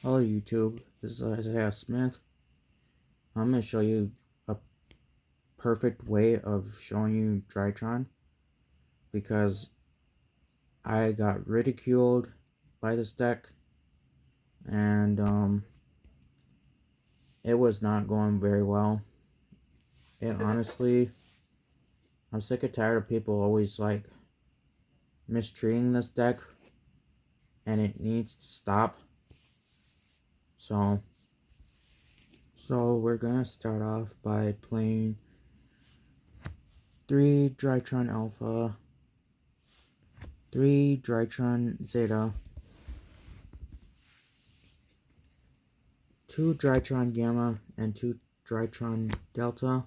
Hello YouTube, this is Isaiah Smith. I'm going to show you a perfect way of showing you Drytron because I got ridiculed by this deck and it was not going very well. And honestly, I'm sick and tired of people always mistreating this deck and it needs to stop. So we're going to start off by playing 3 Drytron Alpha, 3 Drytron Zeta, 2 Drytron Gamma, and 2 Drytron Delta,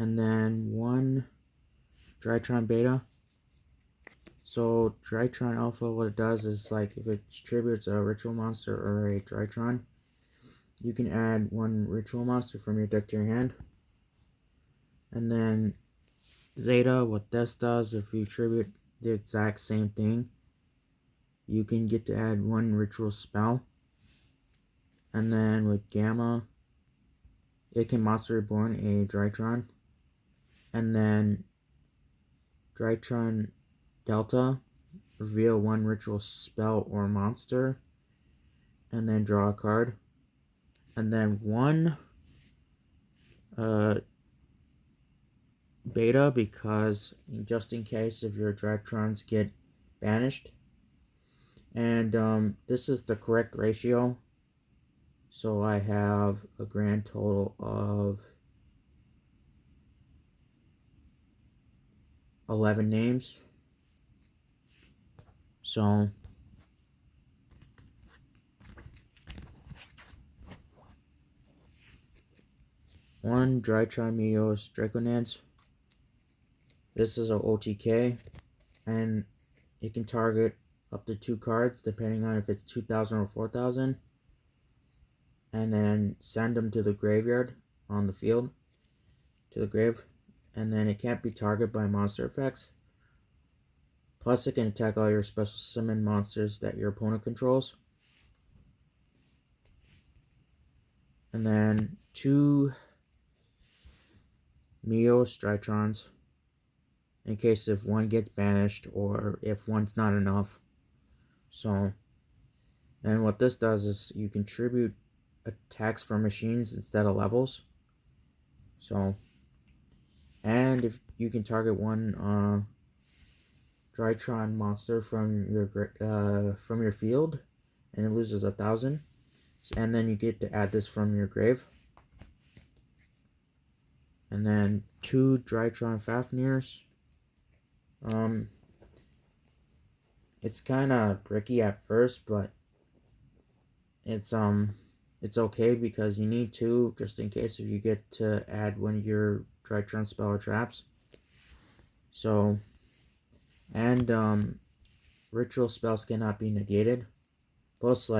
and then 1 Drytron Beta. So Drytron Alpha, what it does is if it distributes a ritual monster or a Drytron, you can add 1 ritual monster from your deck to your hand. And then Zeta, what this does, if you tribute the exact same thing, you can get to add 1 ritual spell. And then with Gamma, it can monster reborn a Drytron. And then Drytron Delta, reveal 1 ritual spell or monster, and then draw a card. And then 1 beta, because just in case if your Drytrons get banished. And this is the correct ratio. So I have a grand total of 11 names. So one Drytron Meteos Draconance. This is a OTK, and it can target up to 2 cards depending on if it's 2,000 or 4,000, and then send them to the graveyard on the field, to the grave, and then it can't be targeted by monster effects. Plus it can attack all your special summon monsters that your opponent controls. And then 2 Meteos Drytrons, in case if 1 gets banished or if 1's not enough. So, and what this does is you contribute attacks from machines instead of levels. So, and if you can target 1 Drytron monster from your field, and it loses 1,000, and then you get to add this from your grave. And then 2 Drytron Fafnirs. It's kind of bricky at first, but it's okay because you need 2 just in case if you get to add 1 of your Drytron spell or traps. So, and ritual spells cannot be negated. Plus,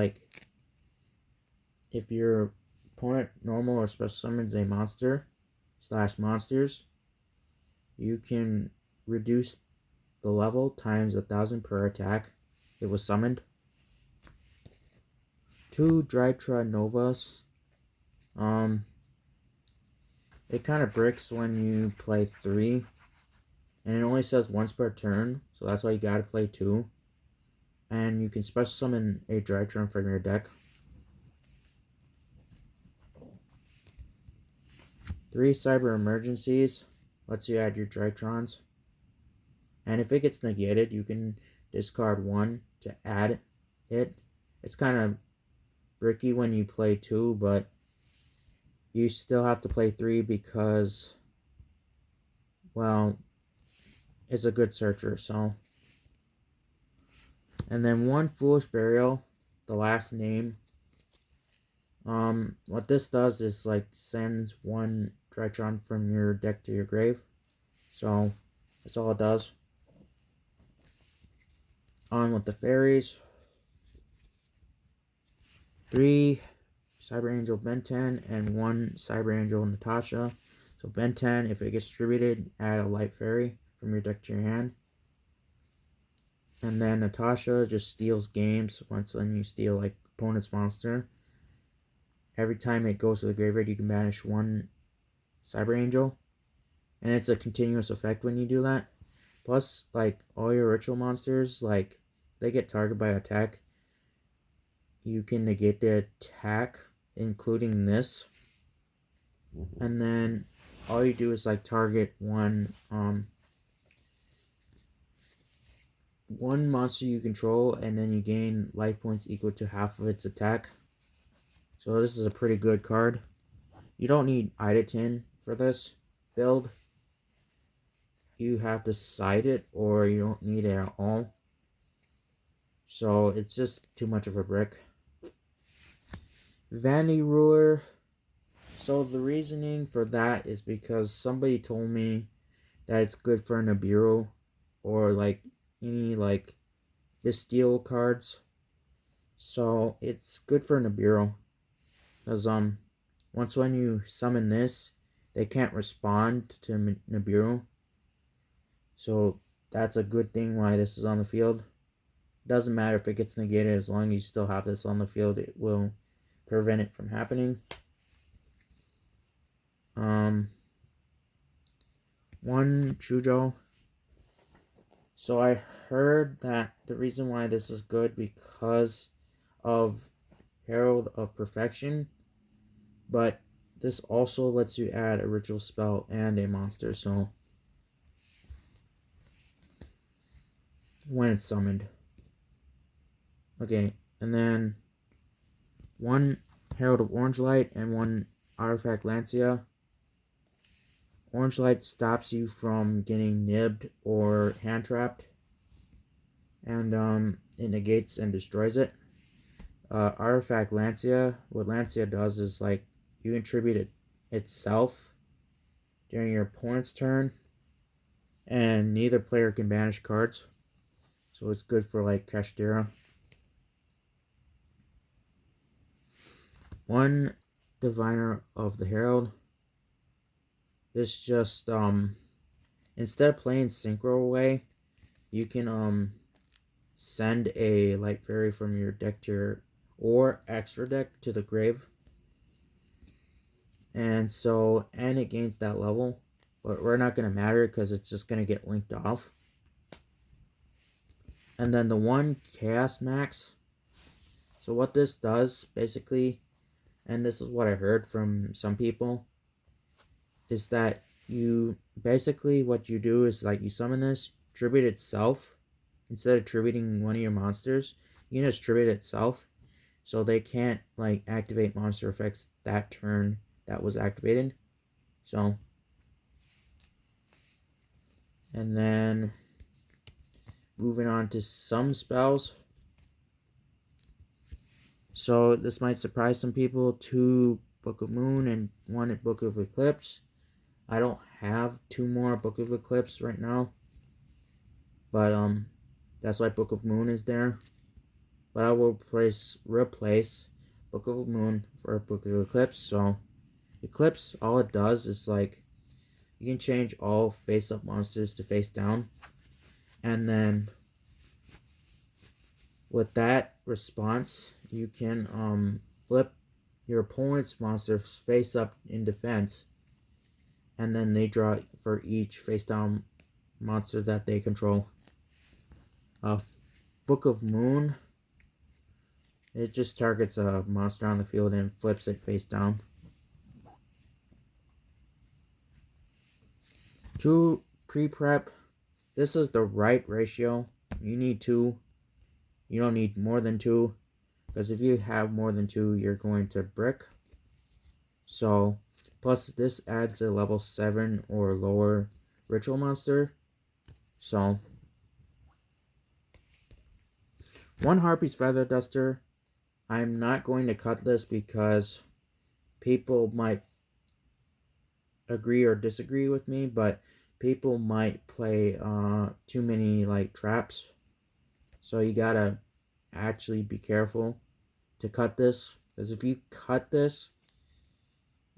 if your opponent normal or special summons a monster / monsters, you can reduce the level times 1,000 per attack it was summoned. 2 Drytron Novas. It kind of bricks when you play 3, and it only says once per turn, so that's why you gotta play 2. And you can special summon a Drytron from your deck. 3 Cyber Emergencies lets you add your Drytrons. And if it gets negated, you can discard 1 to add it. It's kind of bricky when you play 2, but you still have to play 3 because, well, it's a good searcher, so. And then 1 Foolish Burial, the last name. What this does is sends 1 Drytron from your deck to your grave. So that's all it does. On with the fairies. 3 Cyber Angel Ben 10 and 1 Cyber Angel Natasha. So Ben 10, if it gets distributed, add a light fairy from your deck to your hand. And then Natasha just steals games once when you steal like opponent's monster. Every time it goes to the graveyard, you can banish one Cyber Angel. And it's a continuous effect when you do that. Plus, like, all your ritual monsters, like, they get targeted by attack. You can negate their attack, including this. And then all you do is, like, target one monster you control, and then you gain life points equal to half of its attack. So this is a pretty good card. You don't need Idatin for this build. You have to side it, or you don't need it at all. So it's just too much of a brick. Vanity Ruler. So the reasoning for that is because somebody told me that it's good for Nibiru or like any like Bestial cards. So it's good for Nibiru. Because once when you summon this, they can't respond to Nibiru. So that's a good thing why this is on the field. Doesn't matter if it gets negated, as long as you still have this on the field, it will prevent it from happening. One Chujo. So I heard that the reason why this is good because of Herald of Perfection, but this also lets you add a ritual spell and a monster, so when it's summoned. Okay, and then one Herald of Orange Light and one Artifact Lancia. Orange Light stops you from getting nibbed or hand trapped, and it negates and destroys it. Artifact Lancia, what Lancia does is like you contribute it itself during your opponent's turn, and neither player can banish cards, so it's good for like Kashtira. One Diviner of the Herald. This just instead of playing Synchro away, you can send a Light Fairy from your deck to your or extra deck to the grave. And so it gains that level, but we're not gonna matter because it's just gonna get linked off. And then the one Chaos Max. So what this does basically, and this is what I heard from some people, is that you basically what you do is like you summon this, tribute itself instead of tributing one of your monsters. You can just tribute itself, so they can't like activate monster effects that turn that was activated. So, and then moving on to some spells. So this might surprise some people. 2 Book of Moon and 1 Book of Eclipse. I don't have 2 more Book of Eclipse right now, but that's why Book of Moon is there. But I will replace Book of Moon for Book of Eclipse. So Eclipse, all it does is like you can change all face-up monsters to face down, and then with that response, you can flip your opponent's monster face up in defense, and then they draw for each face down monster that they control. Book of Moon, it just targets a monster on the field and flips it face down. 2 pre-prep. This is the right ratio. You need 2. You don't need more than 2, because if you have more than 2, you're going to brick. So, plus this adds a level 7 or lower ritual monster. So, 1 Harpy's Feather Duster. I'm not going to cut this because people might agree or disagree with me, but people might play too many like traps. So you gotta actually be careful to cut this, because if you cut this,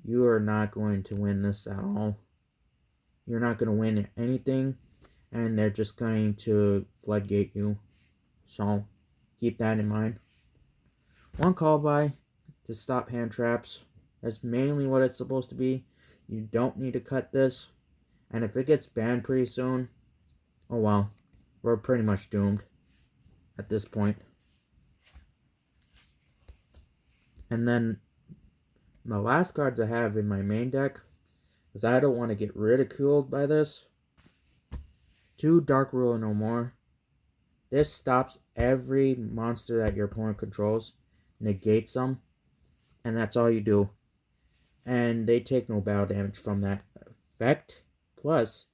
you are not going to win this at all. You're not going to win anything, and they're just going to floodgate you. So keep that in mind. One call by to stop hand traps. That's mainly what it's supposed to be. You don't need to cut this. And if it gets banned pretty soon, oh well, we're pretty much doomed at this point. And then my last cards I have in my main deck, because I don't want to get ridiculed by this. 2 Dark Ruler No More. This stops every monster that your opponent controls, negates them, and that's all you do. And they take no battle damage from that effect. Plus,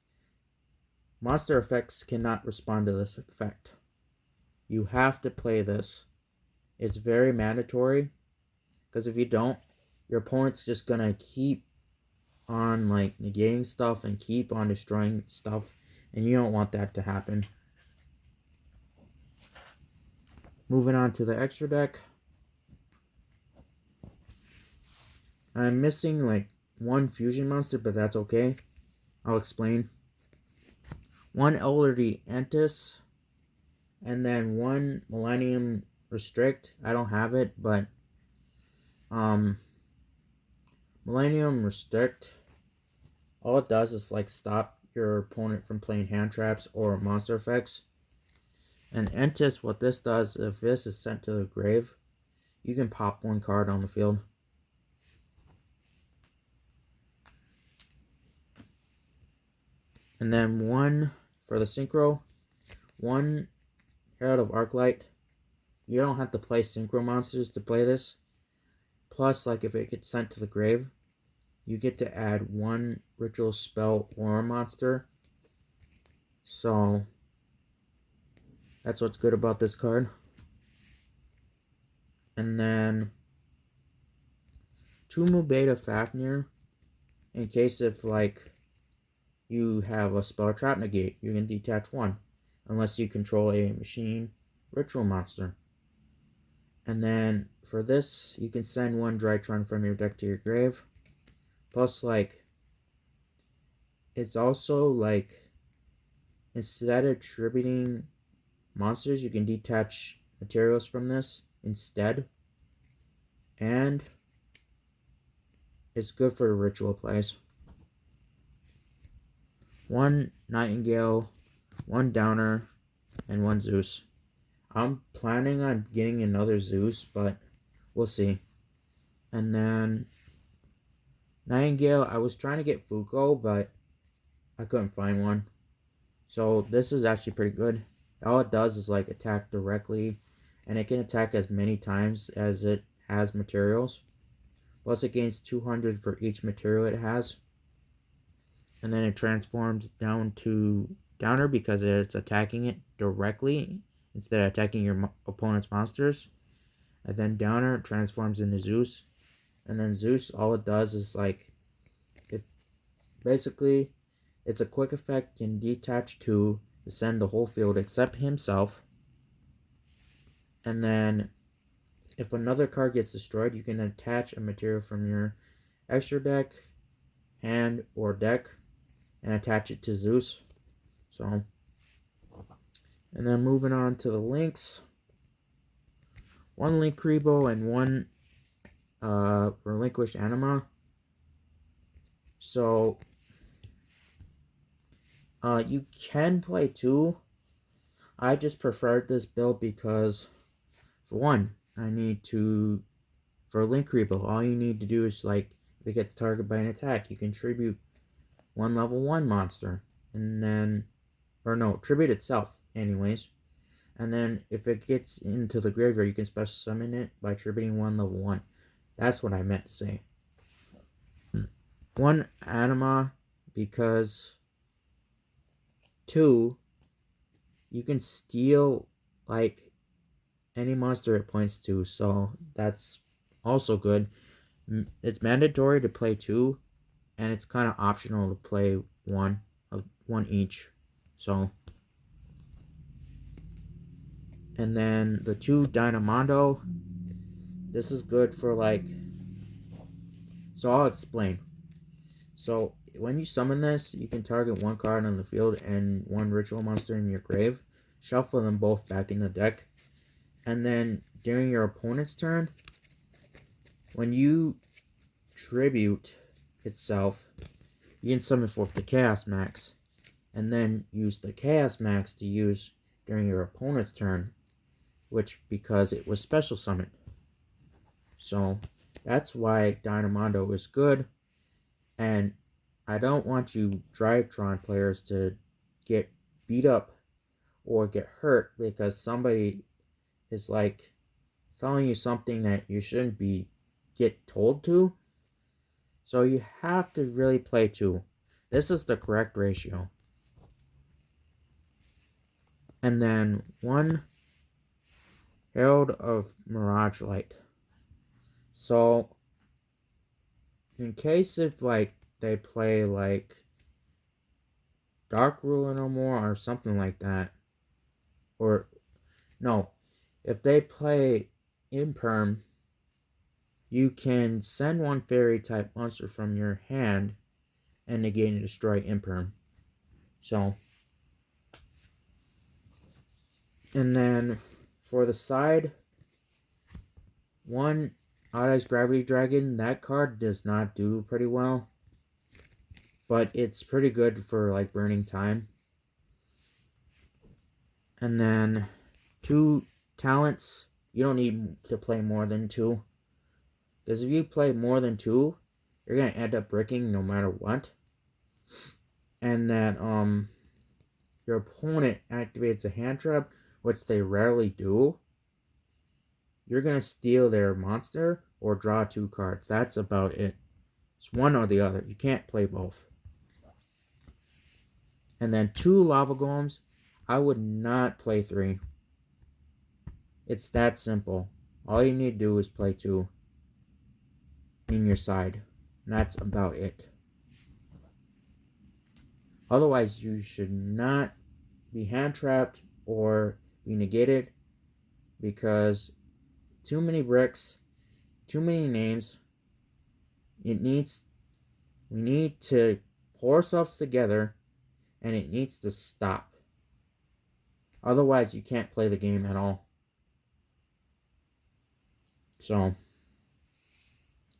monster effects cannot respond to this effect. You have to play this. It's very mandatory, because if you don't, your opponent's just gonna keep on like negating stuff and keep on destroying stuff, and you don't want that to happen. Moving on to the extra deck. I'm missing like 1 fusion monster, but that's okay. I'll explain. 1 Elderly Antis, and then 1 Millennium Restrict. I don't have it, but Millennium Restrict, all it does is like stop your opponent from playing hand traps or monster effects. And Entis, what this does, if this is sent to the grave, you can pop 1 card on the field. And then 1 for the Synchro, 1 Herald of Arclight. You don't have to play Synchro monsters to play this. Plus, like if it gets sent to the grave, you get to add 1 Ritual Spell or monster. So that's what's good about this card. And then 2 Mubeta Fafnir, in case if like you have a spell trap negate, you can detach 1, unless you control a machine ritual monster. And then for this, you can send 1 Drytron from your deck to your grave. Plus, like, it's also like, instead of attributing monsters, you can detach materials from this instead. And it's good for ritual plays. 1 Nightingale, 1 Downer, and 1 Zeus. I'm planning on getting another Zeus, but we'll see. And then Nightingale, I was trying to get Fuko, but I couldn't find one. So this is actually pretty good. All it does is like attack directly, and it can attack as many times as it has materials. Plus it gains 200 for each material it has. And then it transforms down to Downer because it's attacking it directly instead of attacking your opponent's monsters. And then Downer transforms into Zeus. And then Zeus, all it does is like, if basically it's a quick effect, can detach 2 to send the whole field except himself. And then if another card gets destroyed, you can attach a material from your extra deck, hand, or deck and attach it to Zeus. So, and then moving on to the links. 1 Link Rebo and 1 Relinquished Anima. So, you can play 2. I just preferred this build because, for 1, I need to, for Link Rebo, all you need to do is like, if it gets targeted by an attack, you can tribute 1 level 1 monster, and then, or no, tribute itself, anyways. And then if it gets into the graveyard, you can special summon it by tributing 1 level 1. That's what I meant to say. 1 Anima, because 2, you can steal like any monster it points to, so that's also good. It's mandatory to play 2, and it's kind of optional to play 1 each. So, and then the 2 Dynamondo, this is good for like, so I'll explain. So when you summon this, you can target 1 card on the field and 1 ritual monster in your grave. shuffle them both back in the deck. And then during your opponent's turn, when you tribute itself, you can summon forth the Chaos Max, and then use the Chaos Max to use during your opponent's turn, which because it was special summoned. So that's why Dynamondo is good, and I don't want you Drytron players to get beat up or get hurt because somebody is like telling you something that you shouldn't be get told to. So you have to really play 2. This is the correct ratio. And then 1 Herald of Mirage Light. So in case if like they play like Dark Ruler no more or something like that, or no, if they play Imperm, you can send 1 fairy type monster from your hand and negate and destroy Imperm. So, and then for the side, 1 Odd Eyes Gravity Dragon. That card does not do pretty well, but it's pretty good for like burning time. And then 2 talents. You don't need to play more than 2, because if you play more than 2, you're gonna end up bricking no matter what. And then your opponent activates a hand trap, which they rarely do. You're gonna steal their monster or draw 2 cards. That's about it. It's one or the other. You can't play both. And then 2 lava golems. I would not play 3. It's that simple. All you need to do is play 2 in your side. And that's about it. Otherwise, you should not be hand trapped or be negated, because too many bricks, too many names. We need to pull ourselves together, and it needs to stop. Otherwise, you can't play the game at all. So,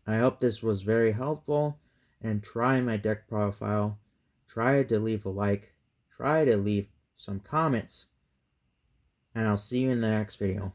I hope this was very helpful, and try my deck profile. Try to leave a like. Try to leave some comments. And I'll see you in the next video.